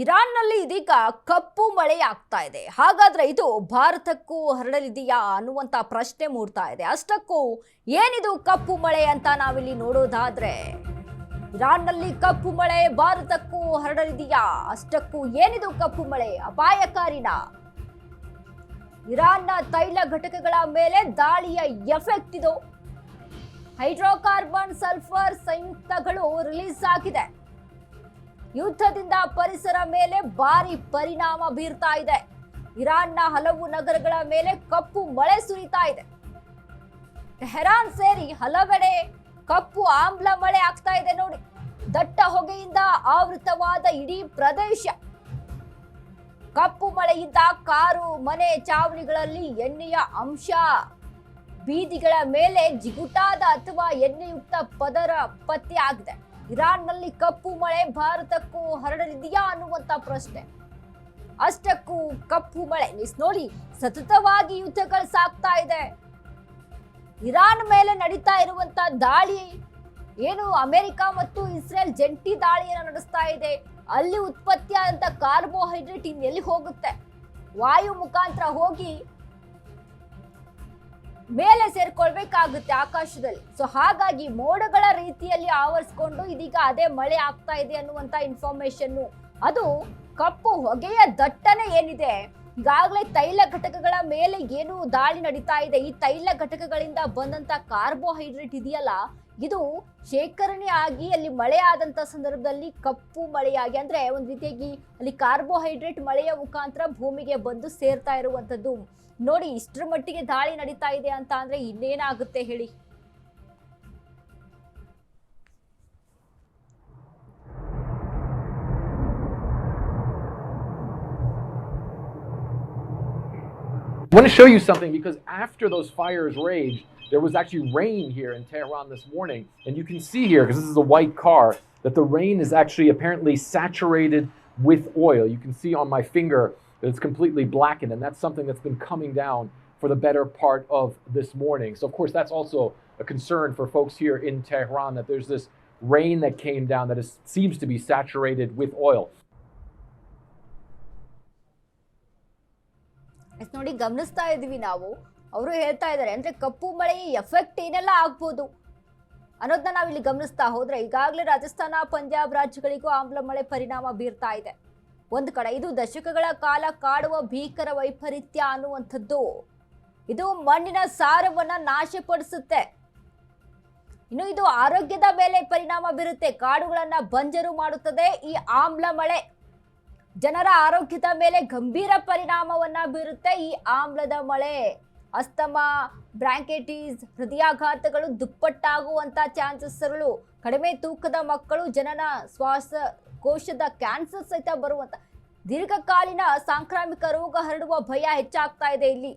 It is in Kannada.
ಇರಾನ್ನಲ್ಲಿ ಇದೀಗ ಕಪ್ಪು ಮಳೆ ಆಗ್ತಾ ಇದೆ. ಹಾಗಾದ್ರೆ ಇದು ಭಾರತಕ್ಕೂ ಹರಡಲಿದೆಯಾ ಅನ್ನುವಂತ ಪ್ರಶ್ನೆ ಮೂಡ್ತಾ ಇದೆ. ಅಷ್ಟಕ್ಕೂ ಏನಿದು ಕಪ್ಪು ಮಳೆ ಅಂತ ನಾವಿಲ್ಲಿ ನೋಡೋದಾದ್ರೆ, ಇರಾನ್ನಲ್ಲಿ ಕಪ್ಪು ಮಳೆ ಭಾರತಕ್ಕೂ ಹರಡಲಿದೆಯಾ? ಅಷ್ಟಕ್ಕೂ ಏನಿದು ಕಪ್ಪು ಮಳೆ? ಅಪಾಯಕಾರಿನ? ಇರಾನ್ನ ತೈಲ ಘಟಕಗಳ ಮೇಲೆ ದಾಳಿಯ ಎಫೆಕ್ಟ್ ಇದು. ಹೈಡ್ರೋಕಾರ್ಬನ್ ಸಲ್ಫರ್ ಸಂಯುಕ್ತಗಳು ರಿಲೀಸ್ ಆಗಿದೆ. ಯುದ್ಧದಿಂದ ಪರಿಸರ ಮೇಲೆ ಭಾರಿ ಪರಿಣಾಮ ಬೀರ್ತಾ ಇದೆ. ಇರಾನ್ನ ಹಲವು ನಗರಗಳ ಮೇಲೆ ಕಪ್ಪು ಮಳೆ ಸುರಿತಾ ಇದೆ. ಟೆಹರಾನ್ ಸೇರಿ ಹಲವೆಡೆ ಕಪ್ಪು ಆಮ್ಲ ಮಳೆ ಆಗ್ತಾ ಇದೆ ನೋಡಿ. ದಟ್ಟ ಹೊಗೆಯಿಂದ ಆವೃತವಾದ ಇಡೀ ಪ್ರದೇಶ. ಕಪ್ಪು ಮಳೆಯಿಂದ ಕಾರು, ಮನೆ, ಚಾವಣಿಗಳಲ್ಲಿ ಎಣ್ಣೆಯ ಅಂಶ, ಬೀದಿಗಳ ಮೇಲೆ ಜಿಗುಟಾದ ಅಥವಾ ಎಣ್ಣೆಯುಕ್ತ ಪದರ ಪತ್ತೆ ಆಗಿದೆ. ಇರಾನ್ನಲ್ಲಿ ಕಪ್ಪು ಮಳೆ ಭಾರತಕ್ಕೂ ಹರಡಲಿದೆಯಾ ಅನ್ನುವಂತ ಪ್ರಶ್ನೆ. ಅಷ್ಟಕ್ಕೂ ಕಪ್ಪು ಮಳೆ ನೋಡಿ, ಸತತವಾಗಿ ಯುದ್ಧಗಳು ಸಾಗ್ತಾ ಇದೆ. ಇರಾನ್ ಮೇಲೆ ನಡೀತಾ ಇರುವಂತ ದಾಳಿ ಏನು, ಅಮೆರಿಕ ಮತ್ತು ಇಸ್ರೇಲ್ ಜಂಟಿ ದಾಳಿಯನ್ನು ನಡೆಸ್ತಾ ಇದೆ. ಅಲ್ಲಿ ಉತ್ಪತ್ತಿಯಾದಂತ ಕಾರ್ಬೋಹೈಡ್ರೇಟ್ ಇನ್ನೆಲ್ಲಿ ಹೋಗುತ್ತೆ? ವಾಯು ಮುಖಾಂತರ ಹೋಗಿ ಮೇಲೆ ಸೇರ್ಕೊಳ್ಬೇಕಾಗುತ್ತೆ ಆಕಾಶದಲ್ಲಿ. ಸೊ ಹಾಗಾಗಿ ಮೋಡಗಳ ರೀತಿಯಲ್ಲಿ ಆವರಿಸಿಕೊಂಡು ಇದೀಗ ಅದೇ ಮಳೆ ಆಗ್ತಾ ಇದೆ ಅನ್ನುವಂತ ಇನ್ಫಾರ್ಮೇಶನ್. ಅದು ಕಪ್ಪು ಹೊಗೆಯ ದಟ್ಟಣೆ ಏನಿದೆ, ಈಗಾಗಲೇ ತೈಲ ಘಟಕಗಳ ಮೇಲೆ ಏನು ದಾಳಿ ನಡೀತಾ ಇದೆ, ಈ ತೈಲ ಘಟಕಗಳಿಂದ ಬಂದಂತ ಕಾರ್ಬೋಹೈಡ್ರೇಟ್ ಇದೆಯಲ್ಲ, ಇದು ಶೇಖರಣೆ ಆಗಿ ಅಲ್ಲಿ ಮಳೆ ಆದಂತ ಸಂದರ್ಭದಲ್ಲಿ ಕಪ್ಪು ಮಳೆಯಾಗಿ, ಅಂದ್ರೆ ಒಂದು ರೀತಿಯಾಗಿ ಅಲ್ಲಿ ಕಾರ್ಬೋಹೈಡ್ರೇಟ್ ಮಳೆಯ ಮುಖಾಂತರ ಭೂಮಿಗೆ ಬಂದು ಸೇರ್ತಾ ಇರುವಂತದ್ದು ನೋಡಿ. ಇಷ್ಟರ ಮಟ್ಟಿಗೆ ದಾಳಿ ನಡೀತಾ ಇದೆ ಅಂತ ಅಂದ್ರೆ ಇನ್ನೇನಾಗುತ್ತೆ ಹೇಳಿ? I want to show you something, because after those fires raged, there was actually rain here in Tehran this morning. And you can see here, because this is a white car, that the rain is actually apparently saturated with oil. You can see on my finger that it's completely blackened, and that's something that's been coming down for the better part of this morning. So of course that's also a concern for folks here in Tehran, that there's this rain that came down that seems to be saturated with oil. ನೋಡಿ, ಗಮನಿಸ್ತಾ ಇದೀವಿ ನಾವು. ಅವರು ಹೇಳ್ತಾ ಇದ್ದಾರೆ ಅಂದ್ರೆ ಕಪ್ಪು ಮಳೆಯ ಎಫೆಕ್ಟ್ ಏನೆಲ್ಲ ಆಗ್ಬೋದು ಅನ್ನೋದನ್ನ ನಾವಿಲ್ಲಿ ಗಮನಿಸ್ತಾ ಹೋದ್ರೆ, ಈಗಾಗಲೇ ರಾಜಸ್ಥಾನ, ಪಂಜಾಬ್ ರಾಜ್ಯಗಳಿಗೂ ಆಮ್ಲ ಮಳೆ ಪರಿಣಾಮ ಬೀರ್ತಾ ಇದೆ. ಒಂದು ಕಡೆ ಇದು ದಶಕಗಳ ಕಾಲ ಕಾಡುವ ಭೀಕರ ವೈಪರೀತ್ಯ ಅನ್ನುವಂಥದ್ದು. ಇದು ಮಣ್ಣಿನ ಸಾರವನ್ನ ನಾಶಪಡಿಸುತ್ತೆ. ಇನ್ನು ಇದು ಆರೋಗ್ಯದ ಮೇಲೆ ಪರಿಣಾಮ ಬೀರುತ್ತೆ. ಕಾಡುಗಳನ್ನ ಬಂಜರು ಮಾಡುತ್ತದೆ ಈ ಆಮ್ಲ ಮಳೆ. ಜನರ ಆರೋಗ್ಯದ ಮೇಲೆ ಗಂಭೀರ ಪರಿಣಾಮವನ್ನ ಬೀರುತ್ತೆ ಈ ಆಮ್ಲದ ಮಳೆ. ಅಸ್ತಮಾ, ಬ್ರಾಂಕೈಟಿಸ್, ಹೃದಯಾಘಾತಗಳು ದುಪ್ಪಟ್ಟಾಗುವಂತ ಚಾನ್ಸಸ್ಗಳು, ಕಡಿಮೆ ತೂಕದ ಮಕ್ಕಳು, ಜನನ ಶ್ವಾಸಕೋಶದ ಕ್ಯಾನ್ಸರ್ ಸಹಿತ ಬರುವಂತ ದೀರ್ಘಕಾಲೀನ ಸಾಂಕ್ರಾಮಿಕ ರೋಗ ಹರಡುವ ಭಯ ಹೆಚ್ಚಾಗ್ತಾ ಇದೆ ಇಲ್ಲಿ.